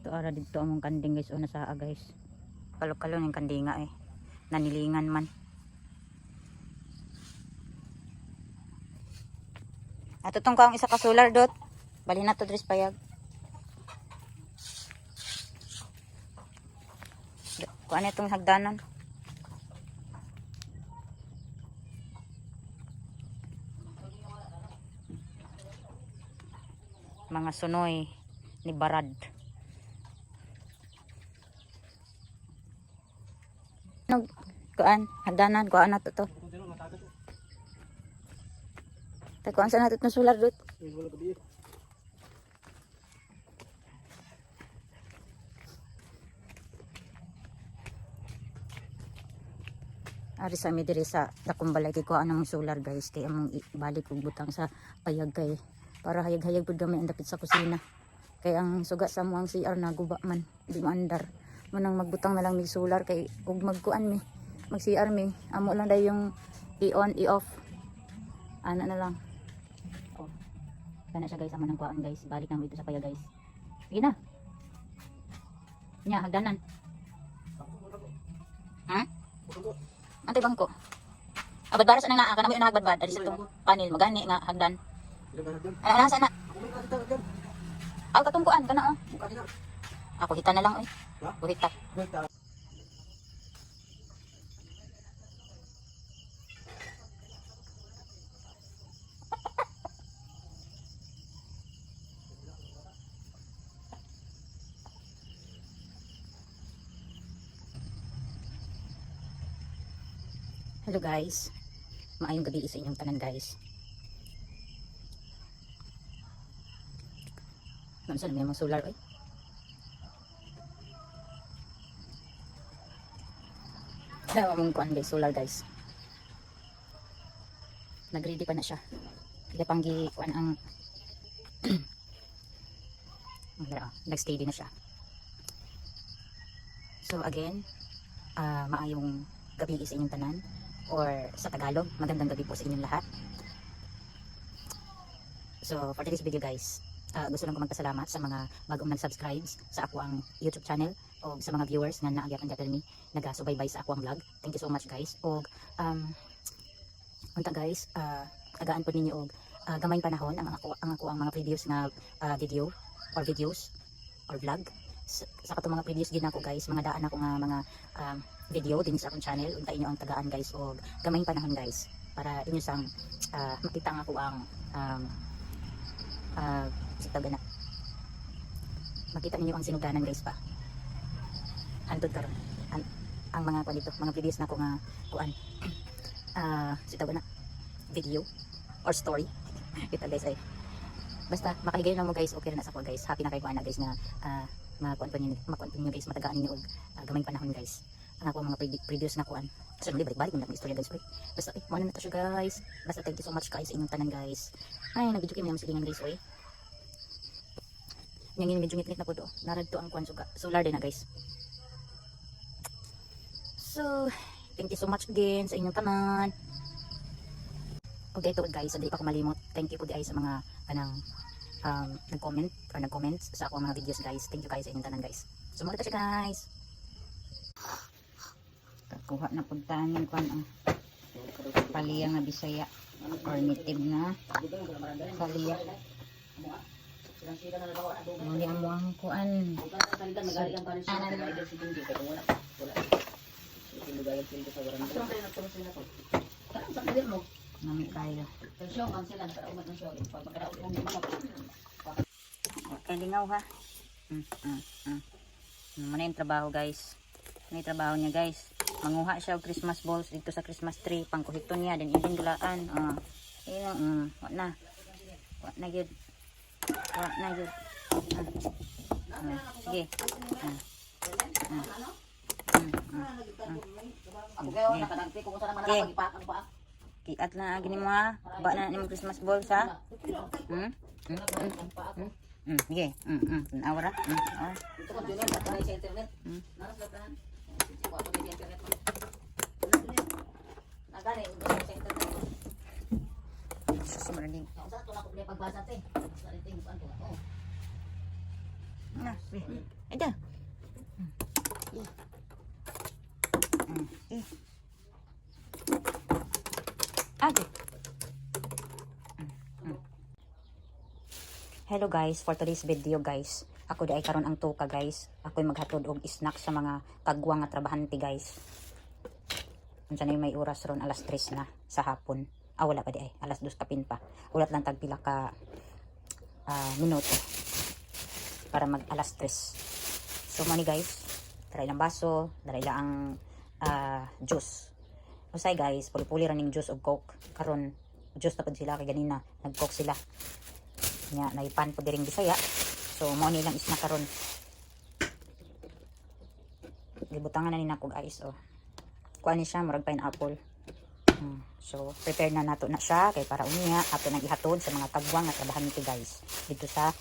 Ito ara dito among kanding guys o nasaa guys. Kalok-kalok yung kandinga eh. Nanilingan man. At itong kaong isa ka solar dot. Bali na to dres payag. Kuan itong hagdanan. Mga sunoy ni Barad. Kuan hagdanan kuan na to. Kuan sa nato itong solar dot. Ari sa mi diri sa dakong balay kay kuha namong solar guys kay among balik og butang sa payag kay para hayag-hayag pud gamay ang dapit sa kusina. Kay ang suga sa mo ang CR na guba man di maandar. Manang magbutang na lang mi solar kay ug magkuan mi mag CR mi amo lang day yung i-on i-off. Ana na lang. Oh. Kana siya guys amo nang kuan guys. Balik na mo dito sa payag guys. Sige na. Nya hagdanan. Ha? Antay bangko. Abad-bara sa nga kana mo na hagbad-bad dali sa tong panel magani nga hagdan. Ana sana. Aw katungkuan kana oh. Ako hita na lang oy. Hita. Hello guys. Maayong gabi sa inyong tanan guys. Namsa na may mga solar oy. Dawa mong kuan guys, solar guys. Nag-ready pa na siya. Kaya panggi kuan ang nag-steady na siya. So again, maayong gabi sa inyong tanan. Or sa Tagalog, magandang gabi po sa inyong lahat. So for today's video guys, gusto lang ko magpasalamat sa mga bagong nag-subscribe sa ako ang YouTube channel o sa mga viewers nga naagyat ang me nagasubaybay sa ako ang vlog. Thank you so much guys. O unta guys, agaan po ninyo og gamay panahon ang ako ang mga previous na video or videos or vlog sa katong mga previous gid nako guys, mga daan ako nga mga video din sa akong channel. Unta inyo ang tagaan guys og gamay panahon guys para inyo sang makita nga ako ang na makita ninyo ang sinuganan guys pa hantod karon ang mga kuan dito mga previous na ko nga kuan sitaw na video or story kita guys ay basta makahigayon lang mo guys okay na sa ko guys. Happy na kay kuan na guys nga makuan pa ninyo guys, matagaan ninyo og gamay panahon guys ang ako mga previous na kuan. So muli balik-balik na akong istorya guys. Basta mo na to siya guys. Basta thank you so much guys sa inyong tanan guys. Ay nag-video kami ng silingan guys oy. Yang medyo ngit-ngit na po do. Narad to ang kuan suga. Solar din na guys. So thank you so much again sa inyong tanan. Okay to guys, hindi pa ko malimot. Thank you po guys sa mga kanang nag-comment sa ako mga videos guys. Thank you guys sa inyong tanan guys. Sumunod ta siya guys. Kuha na pagtanin kuan ang paliyang na Bisaya or native na paliyang. Muli ang buwang kuan. Nami kayo. Okay, lingaw ha. Muna yung trabaho guys. May trabaho niya guys. Manguha siya og Christmas balls dito sa Christmas tree. Pangkuhito niya. Then ibang dulaan. Wala na. Wala na yun. Wala na yun. Sige. Kiat na gini mo ha. Ba na ni Christmas balls ha. Sige. Awara. Sumerding. Ha, ida. Ate. Hello guys, for today's video guys, ako di ay karon ang tuka guys. Ako'y maghatod og snack sa mga kagwang nga trabahante guys. Unsa na may oras ron, alas 3 na sa hapon. Wala pa di ay, alas 2 kapin pa. Ulat lang tagpila ka minuto para mag alas 3. So money guys, try lang baso, try lang ang juice. Usay guys, puli-puli running juice og coke. Karon juice na pud sila kay ganina nag-coke sila. Nya naipan po diring Bisaya. So mo ni lang isna karon. Gibutangan na ni nako guys oh. Kuan ni siya murag pineapple. So prepare na nato na siya kay para unya ato nang ihatod sa mga kagwang nga trabahante guys dito sa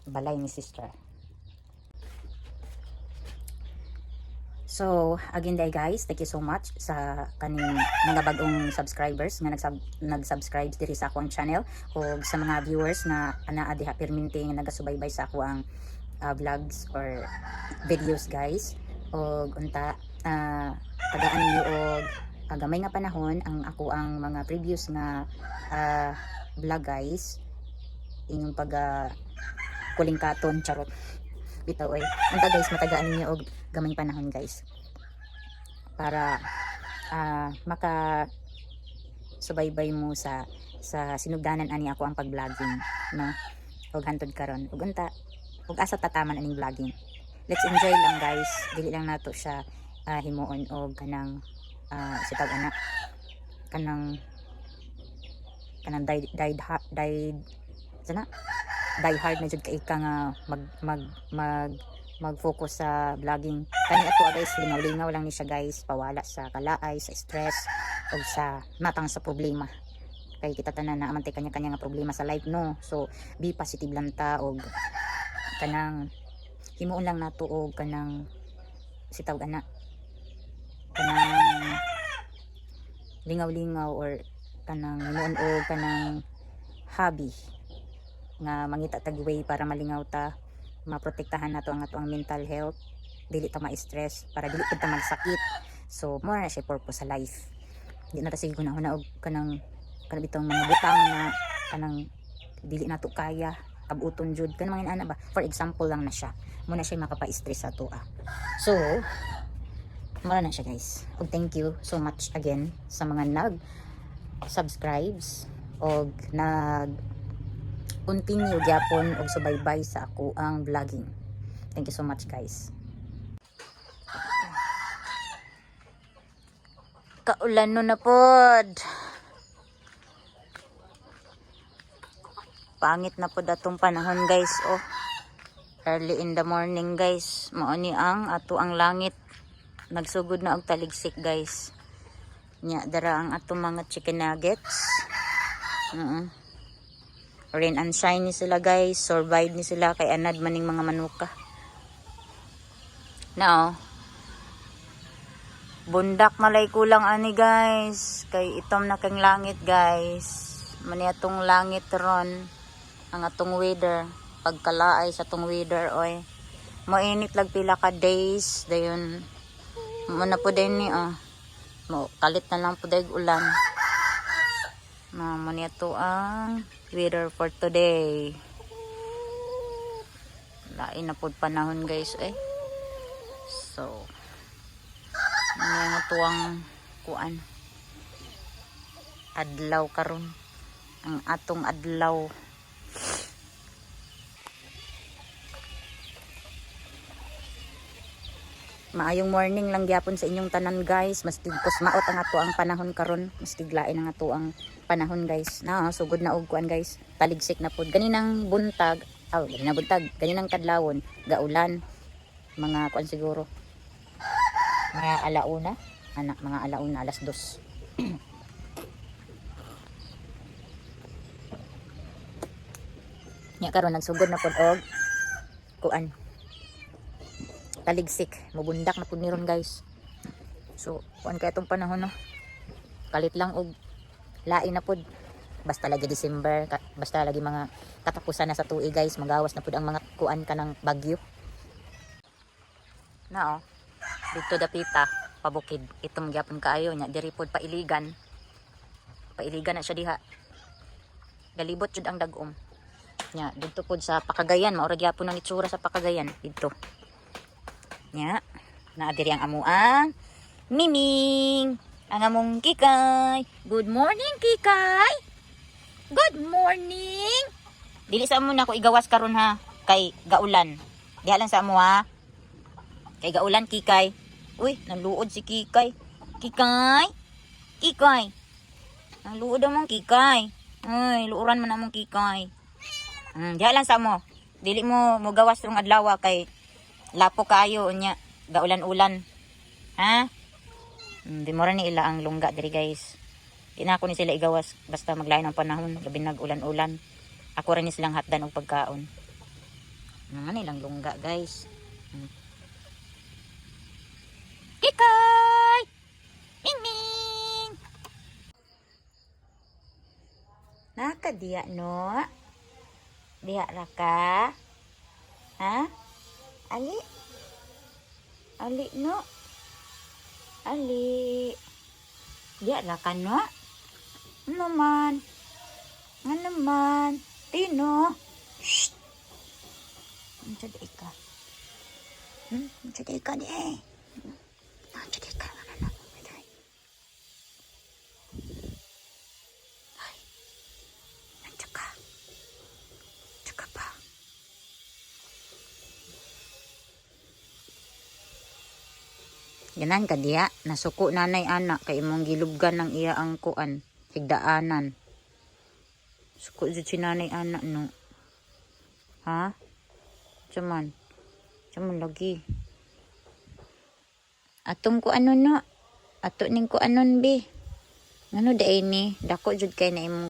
balay ni sister. So, again day guys, thank you so much sa kaning mga bagong subscribers nga nag-subscribe diri sa akong channel o sa mga viewers na anaa diha perminti nga nagasubaybay sa ako ang vlogs or videos guys. O unta tagaan niyo og gamay nga panahon ang ako ang mga previous nga vlog guys. Inyong pag kulingkaton charot. Bitaw ay unta guys matagaan niyo og gamay panahon guys para maka subaybay mo sa sinugdanan ani ako ang pag-vlogging no og hantod karon ug unta ug asa tataman aning vlogging. Let's enjoy lang guys, dili lang nato siya himuon og kanang sitag ana kanang die hard na jud kay ka nga mag-focus sa vlogging. Kani ato guys, lingaw-lingaw lang ni siya guys, pawala sa kalaay, sa stress o sa matang sa problema. Kay kita tanan na amantay kanya-kanya nga problema sa life no. So be positive lang ta og kanang himuon lang nato og kanang sitaw ana kanang lingaw-lingaw or kanang himuon og kanang hobby nga mangita tag way para malingaw ta, maprotektahan nato ang ato ang mental health, dili ta ma-stress para dili pud ta magsakit. So mo na siya purpose sa life. Di na ta sige kunahuna og kanang bitong mga butang na kanang dili nato kaya abuton jud kanang mga ana ba. For example lang na siya. Mo na siya makapa-stress sa ato. So mo na siya guys. Og thank you so much again sa mga nag-subscribes og continue gyapon og subaybay sa ako ang vlogging. Thank you so much guys. Kaulan no na pod. Pangit na pod atong panahon guys oh. Early in the morning guys. Mao ni ang ato ang langit. Nagsugod na og taligsik guys. Nya dara ang atong mga chicken nuggets. Rain and shine ni sila guys, survive ni sila kay anad maning mga manuka. Now, bundak malay kulang ani guys, kay itom na kang langit guys. Mani atong langit ron, ang atong weather, pagkalaay sa atong weather oy. Mainit lag pila ka days dayon. Mo na po din ni mo kalit na lang po dayeg ulan. Mani ato ang weather for today. Lain na pod panahon guys So mga tuwang kuan adlaw karon ang atong adlaw. Maayong morning lang gyapon sa inyong tanan guys. Mas tigkos maot ang ato ang panahon karon. Mas tiglain ang ato ang panahon guys. Na sugod na og kuan guys. Taligsik na pod. Ganinang buntag, ganinang kadlawon, gaulan. Mga kuan siguro. Mga alauna, mga alauna alas 2. Nya karon nagsugod na pod og kuan. Taligsik, mabundak na pud niron guys. So kuan kay atong panahon no. Kalit lang og lain na pud. Basta lagi December, basta lagi mga katapusan na sa tuig guys, magawas na pud ang mga kuan kanang bagyo. Na oh. Dito dapita, pabukid. Itong gyapon kaayo nya diri pod pailigan. Pailigan na siya diha. Galibot jud ang dagom. Nya dito pod sa Pakagayan, mao ra gyapon ang itsura sa Pakagayan dito. Nya, naa diri ang amuang Miming. Ang among Kikay. Good morning, Kikay. Good morning. Dili sa amo na ko igawas karon ha, kay gaulan. Diha lang sa amo ha. Kay gaulan, Kikay. Uy, nanluod si Kikay. Kikay? Kikay? Nanluod among Kikay. Uy, luuran man among Kikay. Diha lang sa mo. Dili mo gawas rong adlaw kay lapo kayo nya gaulan-ulan. Ha? Di mo ra ni ila ang lungga diri guys. Di na ako ni sila igawas basta maglain ang panahon, gabi nag-ulan-ulan. Ako ra ni silang hatdan og pagkaon. Nilang lungga guys. Kikay! Ming! Naka diya no? Diya ra ka? Ha? Ali? Ali no? Ali? Diya ra ka no? Ano man? Ano man? Tino? Shh! Ano di ka? Ano di ka di eh? Jadi kan anak ay. Ay. Nandiyan ka pa. Ganan ka diya, nasuko nanay anak kay imong gilubgan ng iya ang kuan, higdaanan. Suko jud si nanay anak no. Ha? Cuman lagi. Atong ko ano no? Ato ning ko anon bi. Ano day ni? Dako jud kay na imong